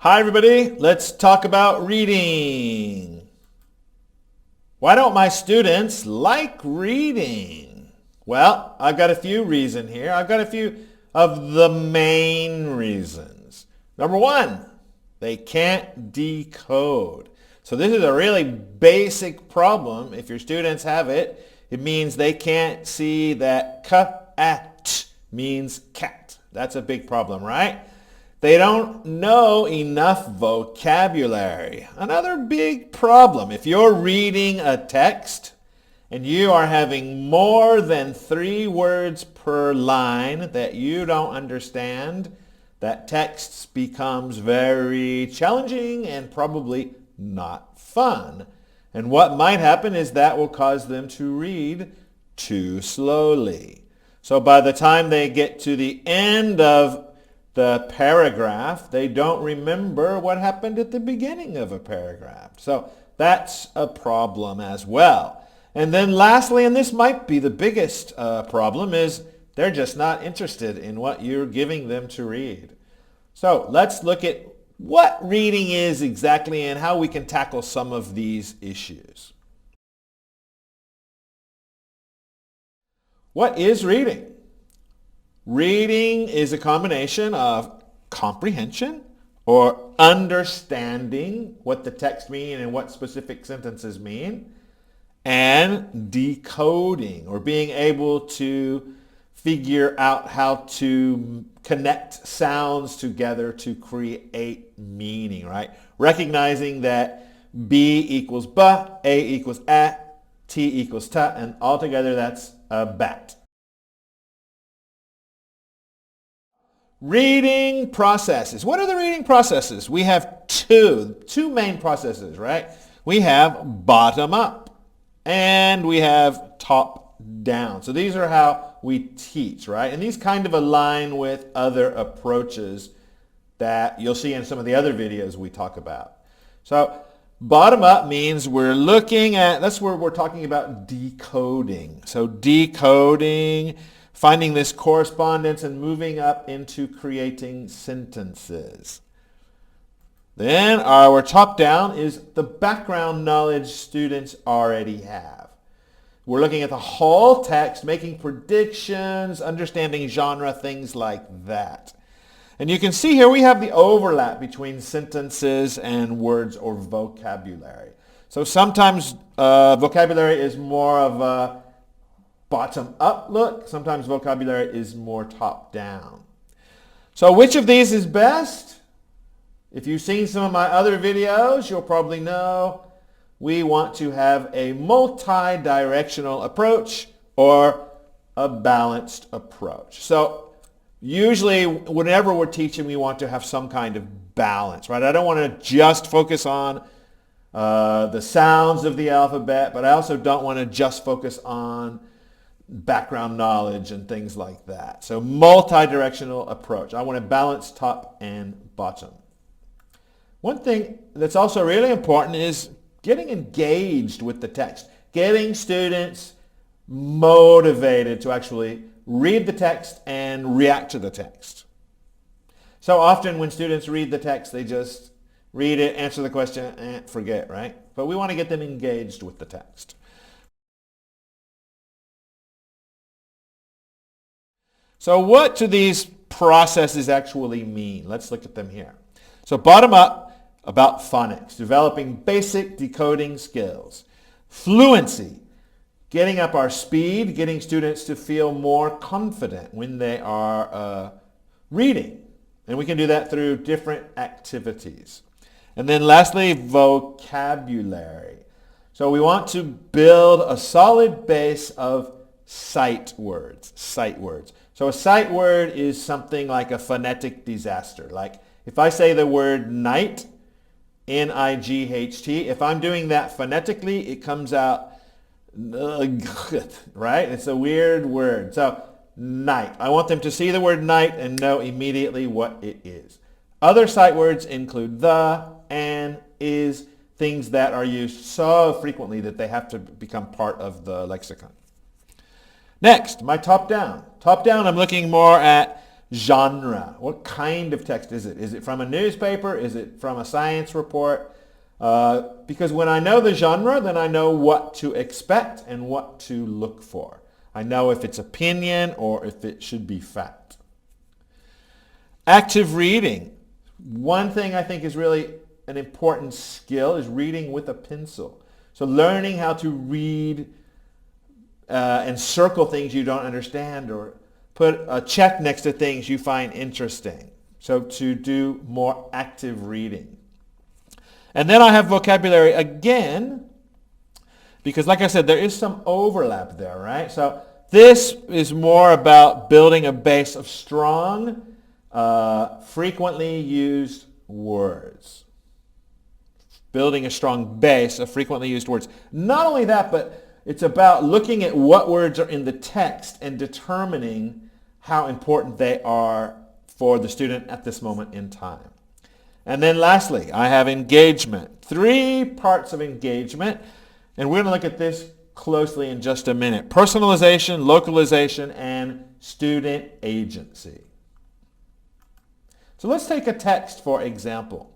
Hi everybody, let's talk about reading. Why don't my students like reading? Well, I've got a few reasons here. I've got a few of the main reasons. Number one, they can't decode. So this is a really basic problem. If your students have it, it means they can't see that cat means cat. That's a big problem, right? They don't know enough vocabulary. Another big problem. If you're reading a text and you are having more than 3 words per line that you don't understand, that text becomes very challenging and probably not fun. And what might happen is that will cause them to read too slowly. So by the time they get to the end of the paragraph, they don't remember what happened at the beginning of a paragraph. So that's a problem as well. And then lastly, and this might be the biggest problem, is they're just not interested in what you're giving them to read. So let's look at what reading is exactly and how we can tackle some of these issues. What is reading? Reading is a combination of comprehension or understanding what the text means and what specific sentences mean, and decoding or being able to figure out how to connect sounds together to create meaning, right? Recognizing that B equals ba, A equals a, T equals ta, and altogether that's a bat. Reading processes. What are the reading processes? We have two main processes, right? We have bottom up and we have top down. So these are how we teach, right? And these kind of align with other approaches that you'll see in some of the other videos we talk about. So bottom up means we're looking at, that's where we're talking about decoding. So decoding, finding this correspondence and moving up into creating sentences. Then our top down is the background knowledge students already have. We're looking at the whole text, making predictions, understanding genre, things like that. And you can see here we have the overlap between sentences and words or vocabulary. So sometimes vocabulary is more of a bottom-up look. Sometimes vocabulary is more top-down. So which of these is best? If you've seen some of my other videos, you'll probably know we want to have a multi-directional approach or a balanced approach. So usually whenever we're teaching, we want to have some kind of balance, right? I don't want to just focus on the sounds of the alphabet, but I also don't want to just focus on background knowledge and things like that. So multi-directional approach. I want to balance top and bottom. One thing that's also really important is getting engaged with the text, getting students motivated to actually read the text and react to the text. So often when students read the text, they just read it, answer the question, and forget, right? But we want to get them engaged with the text. So what do these processes actually mean? Let's look at them here. So bottom up, about phonics, developing basic decoding skills. Fluency, getting up our speed, getting students to feel more confident when they are reading. And we can do that through different activities. And then lastly, vocabulary. So we want to build a solid base of sight words. So a sight word is something like a phonetic disaster. Like if I say the word night, N-I-G-H-T, if I'm doing that phonetically, it comes out, right? It's a weird word. So night. I want them to see the word night and know immediately what it is. Other sight words include the, and, is, things that are used so frequently that they have to become part of the lexicon. Next, my top down. Top down, I'm looking more at genre. What kind of text is it? Is it from a newspaper? Is it from a science report? Because when I know the genre, then I know what to expect and what to look for. I know if it's opinion or if it should be fact. Active reading. One thing I think is really an important skill is reading with a pencil. So learning how to read and circle things you don't understand or put a check next to things you find interesting. So to do more active reading. And then I have vocabulary again, because like I said, there is some overlap there, right? So this is more about building a base of strong, frequently used words. Building a strong base of frequently used words. Not only that, but it's about looking at what words are in the text and determining how important they are for the student at this moment in time. And then lastly, I have engagement. 3 parts of engagement. And we're going to look at this closely in just a minute. Personalization, localization, and student agency. So let's take a text for example.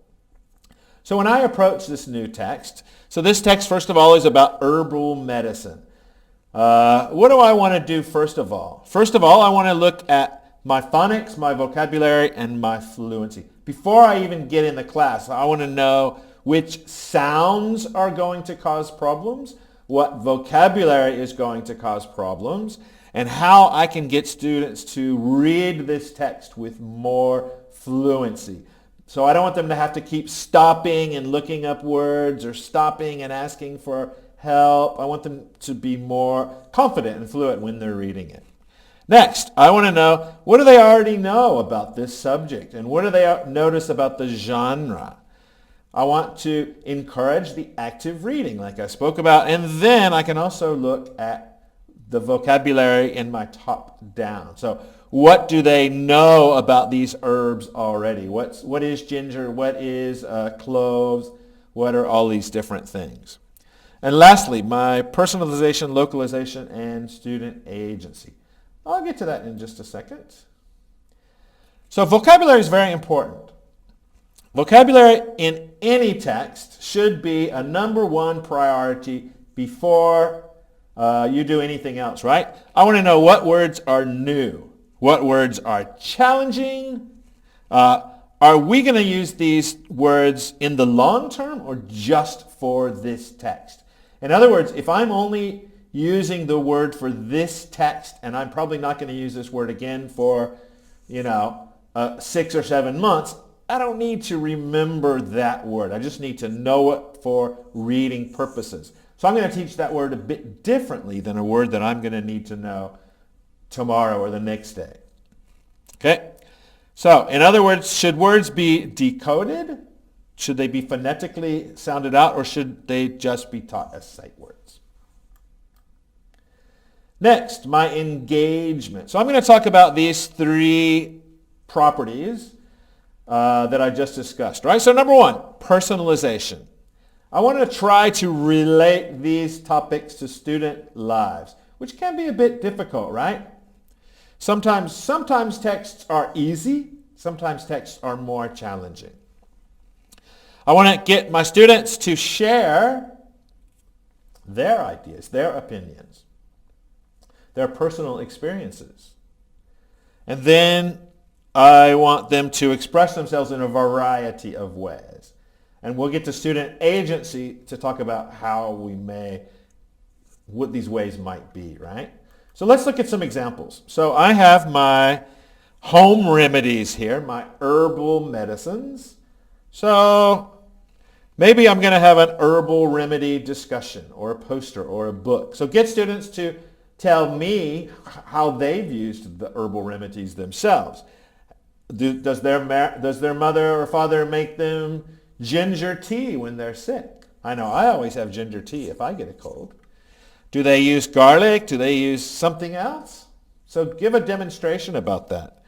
So when I approach this new text, so this text first of all is about herbal medicine. What do I want to do first of all? First of all, I want to look at my phonics, my vocabulary, and my fluency. Before I even get in the class, I want to know which sounds are going to cause problems, what vocabulary is going to cause problems, and how I can get students to read this text with more fluency. So I don't want them to have to keep stopping and looking up words or stopping and asking for help. I want them to be more confident and fluent when they're reading it. Next, I want to know, what do they already know about this subject? And what do they notice about the genre? I want to encourage the active reading like I spoke about. And then I can also look at the vocabulary in my top down. So what do they know about these herbs already? What is ginger? What is cloves? What are all these different things? And lastly, my personalization, localization, and student agency. I'll get to that in just a second. So vocabulary is very important. Vocabulary in any text should be a number 1 priority before you do anything else, right? I want to know what words are new, what words are challenging. Are we going to use these words in the long term or just for this text? In other words, if I'm only using the word for this text, and I'm probably not going to use this word again for, 6 or 7 months, I don't need to remember that word. I just need to know it for reading purposes. So I'm going to teach that word a bit differently than a word that I'm going to need to know tomorrow or the next day. Okay? So, in other words, should words be decoded? Should they be phonetically sounded out, or should they just be taught as sight words? Next, my engagement. So I'm going to talk about these 3 properties that I just discussed, right? So number 1, personalization. I want to try to relate these topics to student lives, which can be a bit difficult, right? Sometimes texts are easy, sometimes texts are more challenging. I want to get my students to share their ideas, their opinions, their personal experiences. And then I want them to express themselves in a variety of ways. And we'll get to student agency to talk about what these ways might be, right? So let's look at some examples. So I have my home remedies here, my herbal medicines. So maybe I'm going to have an herbal remedy discussion or a poster or a book. So get students to tell me how they've used the herbal remedies themselves. Does their mother or father make them ginger tea when they're sick? I know I always have ginger tea if I get a cold. Do they use garlic? Do they use something else? So give a demonstration about that.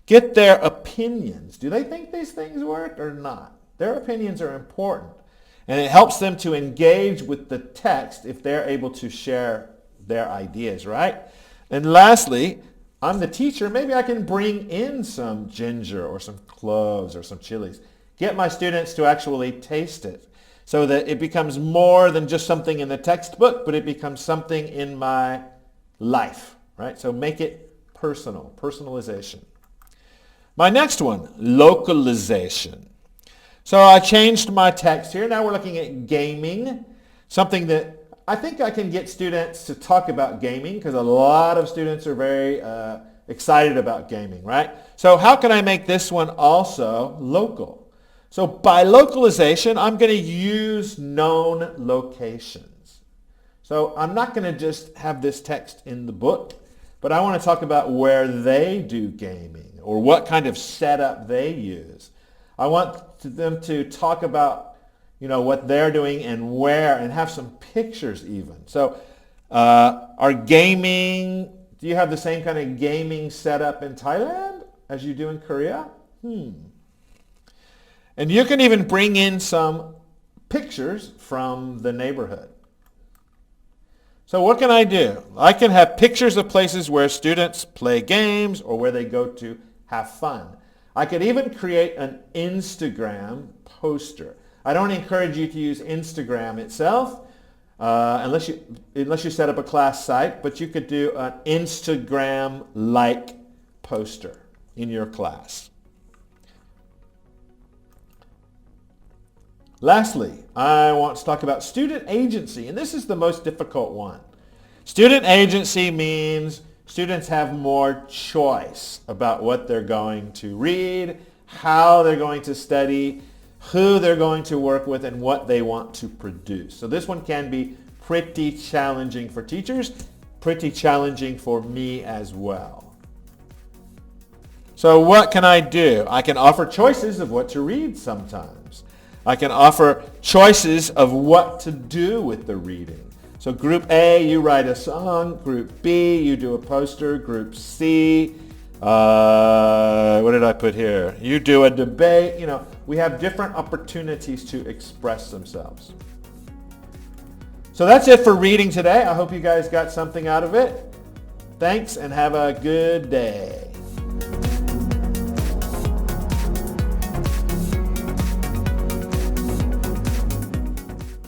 Get their opinions. Do they think these things work or not? Their opinions are important. And it helps them to engage with the text if they're able to share their ideas, right? And lastly, I'm the teacher, maybe I can bring in some ginger or some cloves or some chilies. Get my students to actually taste it so that it becomes more than just something in the textbook, but it becomes something in my life, right? So make it personal, personalization. My next one, localization. So I changed my text here. Now we're looking at gaming, something that I think I can get students to talk about gaming because a lot of students are very excited about gaming, right? So how can I make this one also local? So by localization, I'm going to use known locations. So I'm not going to just have this text in the book, but I want to talk about where they do gaming or what kind of setup they use. I want them to talk about what they're doing and where, and have some pictures even. So do you have the same kind of gaming setup in Thailand as you do in Korea? And you can even bring in some pictures from the neighborhood. So what can I do? I can have pictures of places where students play games or where they go to have fun. I could even create an Instagram poster. I don't encourage you to use Instagram itself unless you set up a class site, but you could do an Instagram-like poster in your class. Lastly, I want to talk about student agency, and this is the most difficult one. Student agency means students have more choice about what they're going to read, how they're going to study, who they're going to work with, and what they want to produce. So this one can be pretty challenging for teachers, pretty challenging for me as well. So what can I do? I can offer choices of what to read sometimes. I can offer choices of what to do with the reading. So group A, you write a song. Group B, you do a poster. Group C, what did I put here? You do a debate. We have different opportunities to express themselves. So that's it for reading today. I hope you guys got something out of it. Thanks and have a good day.